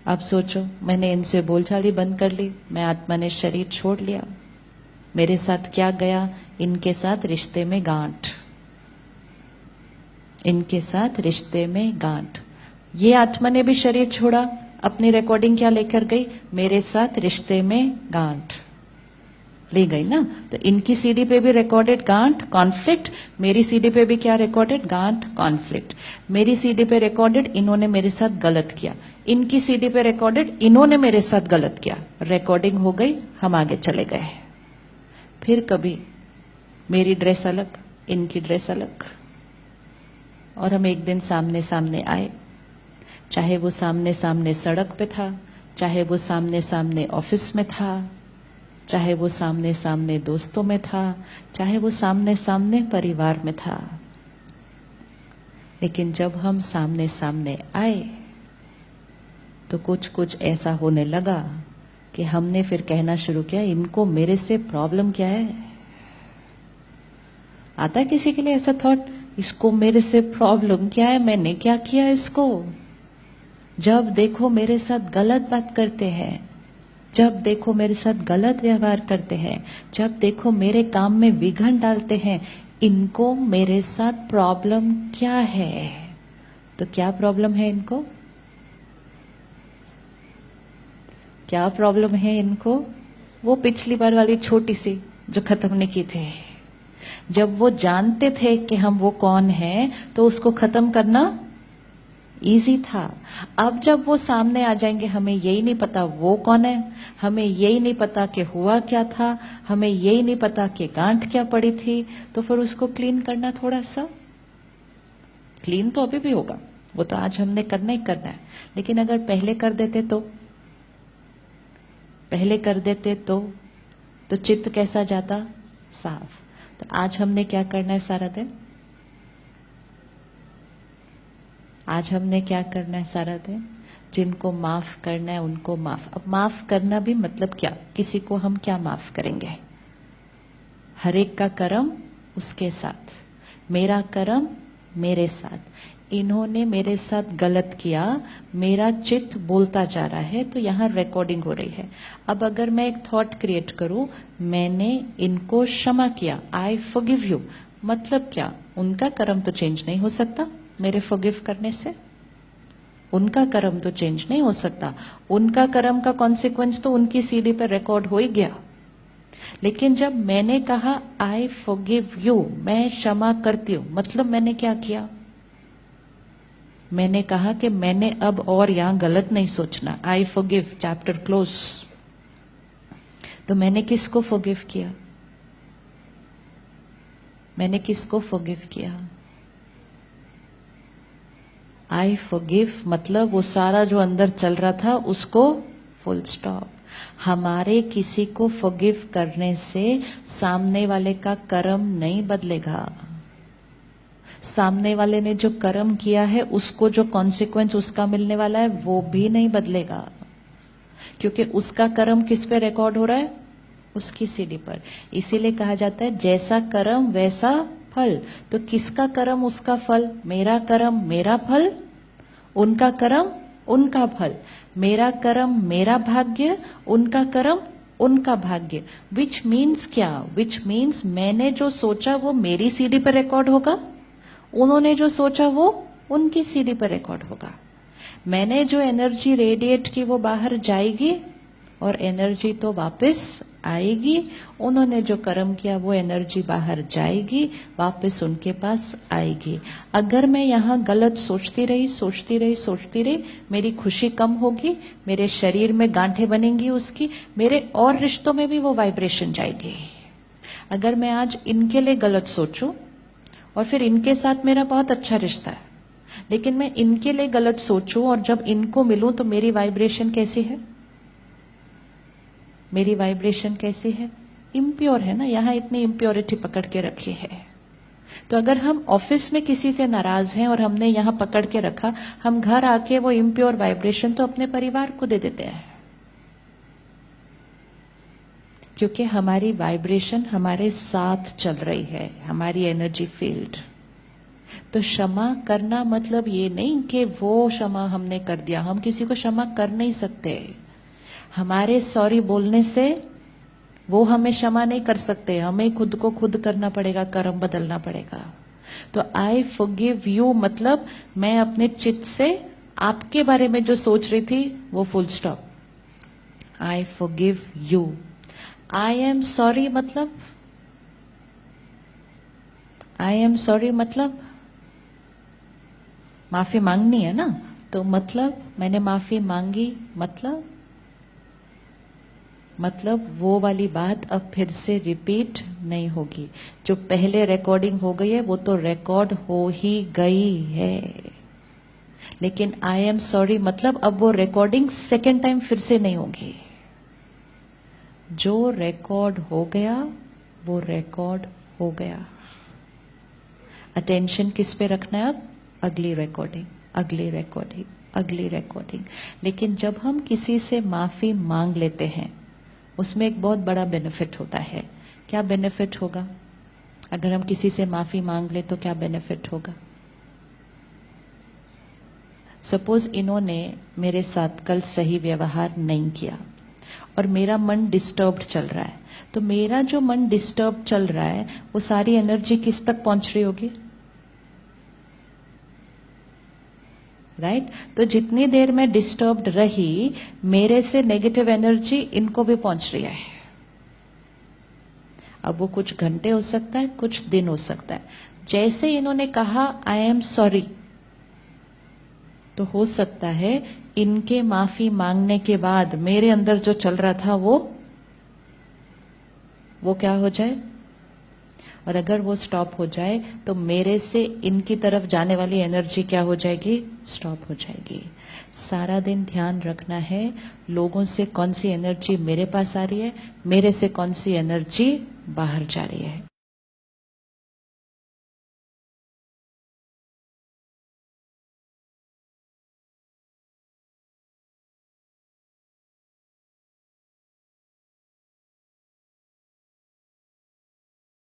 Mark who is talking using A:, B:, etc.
A: अब सोचो, मैंने इनसे बोलचाल ही बंद कर ली, मैं आत्मा ने शरीर छोड़ लिया, मेरे साथ क्या गया? इनके साथ रिश्ते में गांठ, इनके साथ रिश्ते में गांठ। ये आत्मा ने भी शरीर छोड़ा, अपनी रिकॉर्डिंग क्या लेकर गई? मेरे साथ रिश्ते में गांठ ले गई ना। तो इनकी सीडी पे भी रिकॉर्डेड गांठ कॉन्फ्लिक्ट, मेरी सीडी पे भी क्या रिकॉर्डेड? गांठ कॉन्फ्लिक्ट। मेरी सीडी पे रिकॉर्डेड इन्होंने मेरे साथ गलत किया, इनकी सीडी पे रिकॉर्डेड इन्होंने मेरे साथ गलत किया। रिकॉर्डिंग हो गई, हम आगे चले गए। फिर कभी मेरी ड्रेस अलग, इनकी ड्रेस अलग, और हम एक दिन सामने सामने आए, चाहे वो सामने सामने सड़क पे था, चाहे वो सामने सामने ऑफिस में था, चाहे वो सामने सामने दोस्तों में था, चाहे वो सामने सामने परिवार में था। लेकिन जब हम सामने सामने आए तो कुछ कुछ ऐसा होने लगा कि हमने फिर कहना शुरू किया, इनको मेरे से प्रॉब्लम क्या है? आता है किसी के लिए ऐसा थॉट, इसको मेरे से प्रॉब्लम क्या है, मैंने क्या किया इसको? जब देखो मेरे साथ गलत बात करते हैं, जब देखो मेरे साथ गलत व्यवहार करते हैं, जब देखो मेरे काम में विघ्न डालते हैं, इनको मेरे साथ प्रॉब्लम क्या है? तो क्या प्रॉब्लम है इनको? क्या प्रॉब्लम है इनको? वो पिछली बार वाली छोटी सी जो खत्म नहीं की थी। जब वो जानते थे कि हम वो कौन हैं, तो उसको खत्म करना इजी था। अब जब वो सामने आ जाएंगे, हमें यही नहीं पता वो कौन है, हमें यही नहीं पता कि हुआ क्या था, हमें यही नहीं पता कि गांठ क्या पड़ी थी, तो फिर उसको क्लीन करना थोड़ा सा, क्लीन तो अभी भी होगा, वो तो आज हमने करना ही करना है। लेकिन अगर पहले कर देते तो, पहले कर देते तो चित्त कैसा जाता? साफ। तो आज हमने क्या करना है सारा दिन? आज हमने क्या करना है सारा दिन? जिनको माफ करना है उनको माफ। अब माफ करना भी मतलब क्या? किसी को हम क्या माफ करेंगे? हर एक का कर्म उसके साथ, मेरा कर्म मेरे साथ। इन्होंने मेरे साथ गलत किया, मेरा चित्त बोलता जा रहा है, तो यहाँ रिकॉर्डिंग हो रही है। अब अगर मैं एक थॉट क्रिएट करूं, मैंने इनको क्षमा किया, आई फॉरगिव यू, मतलब क्या? उनका कर्म तो चेंज नहीं हो सकता मेरे फॉरगिव करने से, उनका कर्म तो चेंज नहीं हो सकता, उनका कर्म का कॉन्सिक्वेंस तो उनकी सीडी पर रिकॉर्ड हो ही गया। लेकिन जब मैंने कहा आई फॉरगिव यू, मैं क्षमा करती हूं, मतलब मैंने क्या किया? मैंने कहा कि मैंने अब और यहां गलत नहीं सोचना, आई फॉरगिव, चैप्टर क्लोज। तो मैंने किसको फॉरगिव किया? मैंने किसको फॉरगिव किया? आई फॉरगिव मतलब वो सारा जो अंदर चल रहा था उसको फुल स्टॉप। हमारे किसी को फॉरगिव करने से सामने वाले का कर्म नहीं बदलेगा। सामने वाले ने जो कर्म किया है उसको जो कॉन्सिक्वेंस उसका मिलने वाला है वो भी नहीं बदलेगा, क्योंकि उसका कर्म किस पे रिकॉर्ड हो रहा है? उसकी सीडी पर। इसीलिए कहा जाता है जैसा कर्म वैसा फल। तो किसका कर्म उसका फल? मेरा कर्म मेरा फल, उनका कर्म उनका फल। मेरा कर्म मेरा भाग्य, उनका कर्म उनका भाग्य। विच मीन्स क्या? विच मीन्स मैंने जो सोचा वो मेरी सीडी पर रिकॉर्ड होगा, उन्होंने जो सोचा वो उनकी सीडी पर रिकॉर्ड होगा। मैंने जो एनर्जी रेडिएट की वो बाहर जाएगी और एनर्जी तो वापस आएगी, उन्होंने जो कर्म किया वो एनर्जी बाहर जाएगी, वापस उनके पास आएगी। अगर मैं यहाँ गलत सोचती रही, मेरी खुशी कम होगी, मेरे शरीर में गांठें बनेंगी उसकी, मेरे और रिश्तों में भी वो वाइब्रेशन जाएगी। अगर मैं आज इनके लिए गलत सोचूं और फिर इनके साथ मेरा बहुत अच्छा रिश्ता है, लेकिन मैं इनके लिए गलत सोचूं और जब इनको मिलूं तो मेरी वाइब्रेशन कैसी है? मेरी वाइब्रेशन कैसी है? इम्प्योर है ना। यहाँ इतनी इम्प्योरिटी पकड़ के रखी है। तो अगर हम ऑफिस में किसी से नाराज हैं और हमने यहाँ पकड़ के रखा, हम घर आके वो इम्प्योर वाइब्रेशन तो अपने परिवार को दे देते हैं, क्योंकि हमारी वाइब्रेशन हमारे साथ चल रही है, हमारी एनर्जी फील्ड। तो क्षमा करना मतलब ये नहीं कि वो क्षमा हमने कर दिया, हम किसी को क्षमा कर नहीं सकते। हमारे सॉरी बोलने से वो हमें क्षमा नहीं कर सकते, हमें खुद को खुद करना पड़ेगा, कर्म बदलना पड़ेगा। तो आई फॉरगिव यू मतलब मैं अपने चित्त से आपके बारे में जो सोच रही थी वो full stop. I forgive you. I am sorry मतलब आई एम सॉरी मतलब माफी मांगनी है ना, तो मतलब मैंने माफी मांगी, मतलब वो वाली बात अब फिर से रिपीट नहीं होगी। जो पहले रिकॉर्डिंग हो गई है वो तो रिकॉर्ड हो ही गई है, लेकिन आई एम सॉरी मतलब अब वो रिकॉर्डिंग सेकेंड टाइम फिर से नहीं होगी। जो रिकॉर्ड हो गया वो रिकॉर्ड हो गया। अटेंशन किस पे रखना है अब? अगली रिकॉर्डिंग, अगली रिकॉर्डिंग, अगली रिकॉर्डिंग। लेकिन जब हम किसी से माफी मांग लेते हैं उसमें एक बहुत बड़ा बेनिफिट होता है। क्या बेनिफिट होगा? अगर हम किसी से माफी मांग ले तो क्या बेनिफिट होगा? सपोज इन्होंने मेरे साथ कल सही व्यवहार नहीं किया और मेरा मन डिस्टर्ब्ड चल रहा है, तो मेरा जो मन डिस्टर्ब चल रहा है वो सारी एनर्जी किस तक पहुंच रही होगी? राइट? तो जितनी देर मैं डिस्टर्ब्ड रही मेरे से नेगेटिव एनर्जी इनको भी पहुंच रही है। अब वो कुछ घंटे हो सकता है, कुछ दिन हो सकता है। जैसे इन्होंने कहा आई एम सॉरी, तो हो सकता है इनके माफी मांगने के बाद मेरे अंदर जो चल रहा था वो क्या हो जाए, और अगर वो स्टॉप हो जाए तो मेरे से इनकी तरफ जाने वाली एनर्जी क्या हो जाएगी? स्टॉप हो जाएगी। सारा दिन ध्यान रखना है लोगों से कौन सी एनर्जी मेरे पास आ रही है, मेरे से कौन सी एनर्जी बाहर जा रही है।